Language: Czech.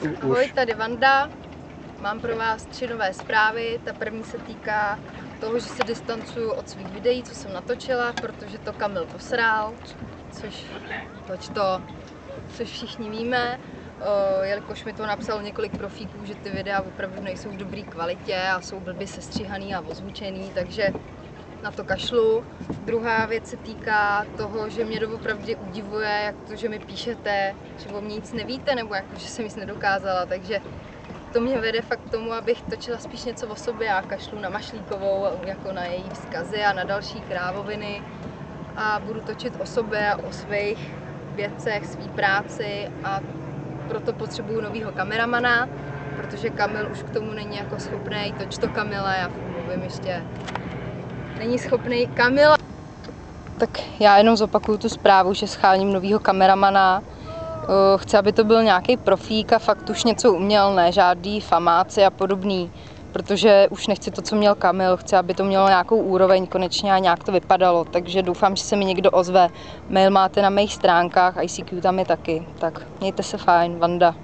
Ahoj, tady Vanda. Mám pro vás 3 nové zprávy. Ta první se týká toho, že se distancuju od svých videí, co jsem natočila, protože to Kamil posral, což všichni víme, jelikož mi to napsalo několik profíků, že ty videa opravdu nejsou v dobré kvalitě a jsou blbě sestříhaný a ozvučený, takže na to kašlu. Druhá věc se týká toho, že mě doopravdy udivuje, jak to, že mi píšete, že o mě nic nevíte, nebo jako, že jsem nic nedokázala, takže to mě vede fakt k tomu, abych točila spíš něco o sobě a kašlu na Mašlíkovou, jako na její vzkazy a na další krávoviny a budu točit o sobě, o svých věcech, svý práci a proto potřebuju novýho kameramana, protože Kamil už k tomu není jako schopný, toč to Kamila, já mluvím ještě, není schopný Kamila. Tak já jenom zopakuju tu zprávu, že schálím novýho kameramana. Chci, aby to byl nějaký profík a fakt už něco uměl, ne žádný famáci a podobný, protože už nechci to, co měl Kamil, chci, aby to mělo nějakou úroveň konečně a nějak to vypadalo, takže doufám, že se mi někdo ozve. Mail máte na mých stránkách, ICQ tam je taky, tak mějte se fajn, Vanda.